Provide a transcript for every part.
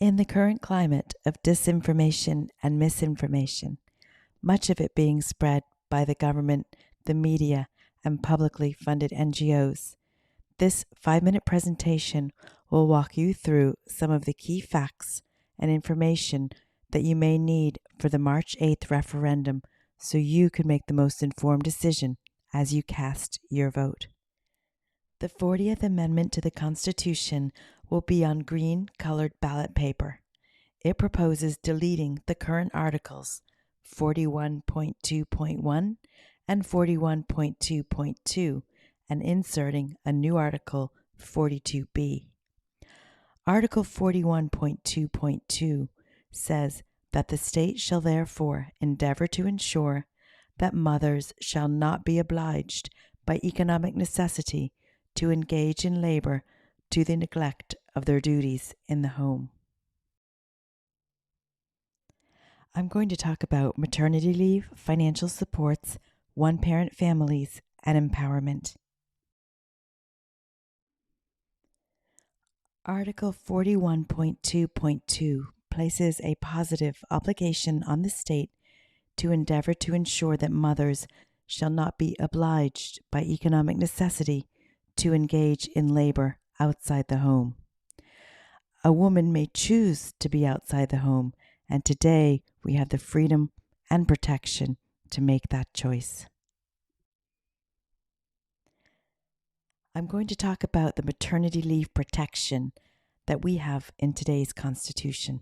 In the current climate of disinformation and misinformation, much of it being spread by the government, the media, and publicly funded NGOs, this 5-minute presentation will walk you through some of the key facts and information that you may need for the March 8th referendum so you can make the most informed decision as you cast your vote. The 40th Amendment to the Constitution will be on green-colored ballot paper. It proposes deleting the current articles 41.2.1 and 41.2.2 and inserting a new article 42B. Article 41.2.2 says that the state shall therefore endeavor to ensure that mothers shall not be obliged by economic necessity to engage in labor to the neglect of their duties in the home. I'm going to talk about maternity leave, financial supports, one-parent families, and empowerment. Article 41.2.2 places a positive obligation on the state to endeavor to ensure that mothers shall not be obliged by economic necessity to engage in labor outside the home. A woman may choose to be outside the home, and today we have the freedom and protection to make that choice. I'm going to talk about the maternity leave protection that we have in today's Constitution.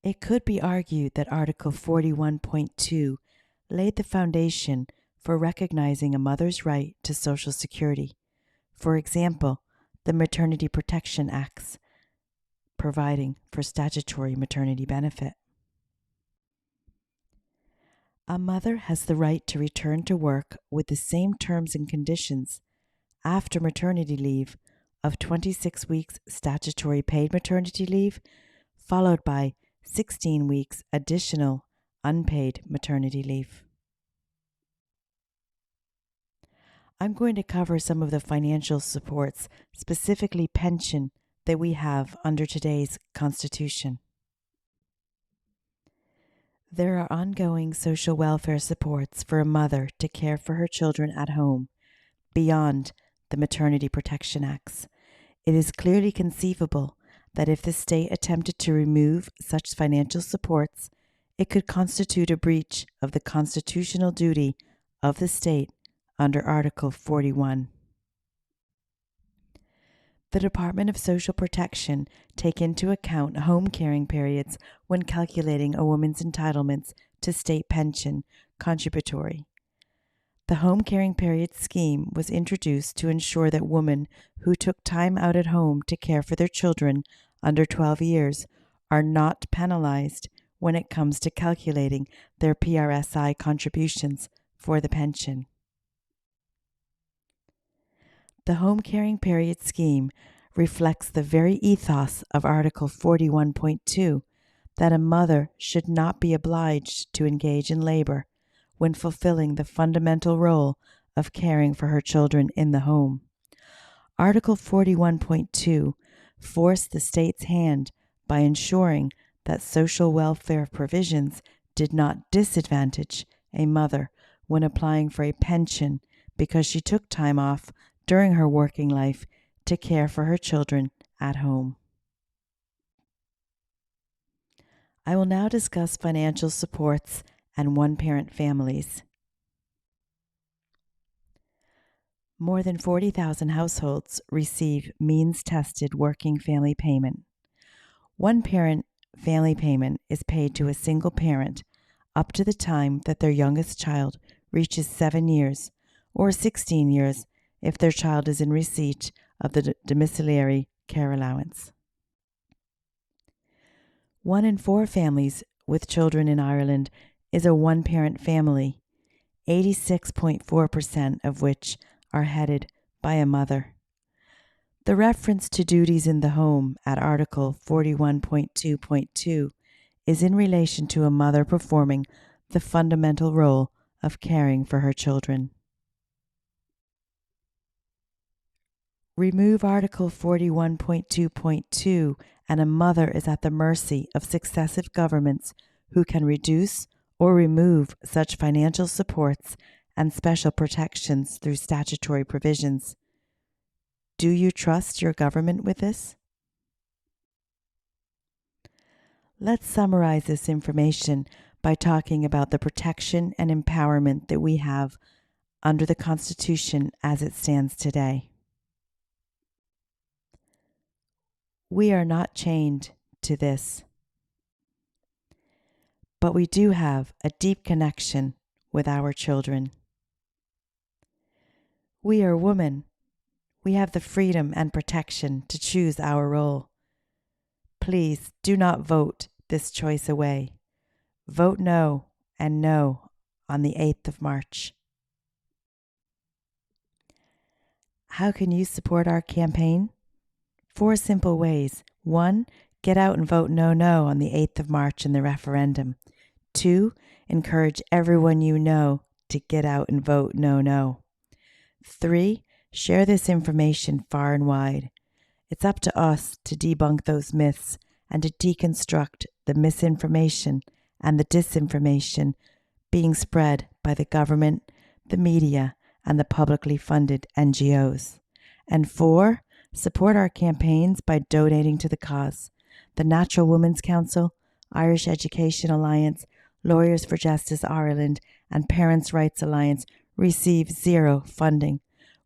It could be argued that Article 41.2 laid the foundation for recognizing a mother's right to Social Security. For example, the Maternity Protection Acts, providing for statutory maternity benefit. A mother has the right to return to work with the same terms and conditions after maternity leave of 26 weeks statutory paid maternity leave, followed by 16 weeks additional unpaid maternity leave. I'm going to cover some of the financial supports, specifically pension, that we have under today's Constitution. There are ongoing social welfare supports for a mother to care for her children at home, beyond the Maternity Protection Acts. It is clearly conceivable that if the state attempted to remove such financial supports, it could constitute a breach of the constitutional duty of the state under Article 41. The Department of Social Protection take into account home caring periods when calculating a woman's entitlements to state pension contributory. The home caring period scheme was introduced to ensure that women who took time out at home to care for their children under 12 years are not penalized when it comes to calculating their PRSI contributions for the pension. The home caring period scheme reflects the very ethos of Article 41.2 that a mother should not be obliged to engage in labor when fulfilling the fundamental role of caring for her children in the home. Article 41.2 forced the state's hand by ensuring that social welfare provisions did not disadvantage a mother when applying for a pension because she took time off during her working life to care for her children at home. I will now discuss financial supports and one-parent families. More than 40,000 households receive means-tested working family payment. One-parent family payment is paid to a single parent up to the time that their youngest child reaches 7 years or 16 years if their child is in receipt of the domiciliary care allowance. 1 in 4 families with children in Ireland is a one-parent family, 86.4% of which are headed by a mother. The reference to duties in the home at Article 41.2.2 is in relation to a mother performing the fundamental role of caring for her children. Remove Article 41.2.2, and a mother is at the mercy of successive governments who can reduce or remove such financial supports and special protections through statutory provisions. Do you trust your government with this? Let's summarize this information by talking about the protection and empowerment that we have under the Constitution as it stands today. We are not chained to this, but we do have a deep connection with our children. We are women. We have the freedom and protection to choose our role. Please do not vote this choice away. Vote no and no on the 8th of March. How can you support our campaign? 4 simple ways. 1. Get out and vote no on the 8th of March in the referendum. 2. Encourage everyone you know to get out and vote no. 3. Share this information far and wide. It's up to us to debunk those myths and to deconstruct the misinformation and the disinformation being spread by the government, the media, and the publicly funded NGOs. And 4, support our campaigns by donating to the cause. The Natural Women's Council, Irish Education Alliance, Lawyers for Justice Ireland, and Parents' Rights Alliance receive 0 funding.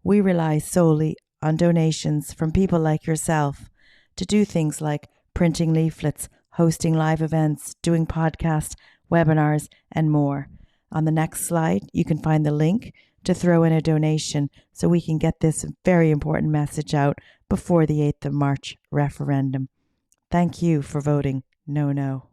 We rely solely on donations from people like yourself to do things like printing leaflets, hosting live events, doing podcasts, webinars, and more. On the next slide, you can find the link to throw in a donation so we can get this very important message out before the 8th of March referendum. Thank you for voting no.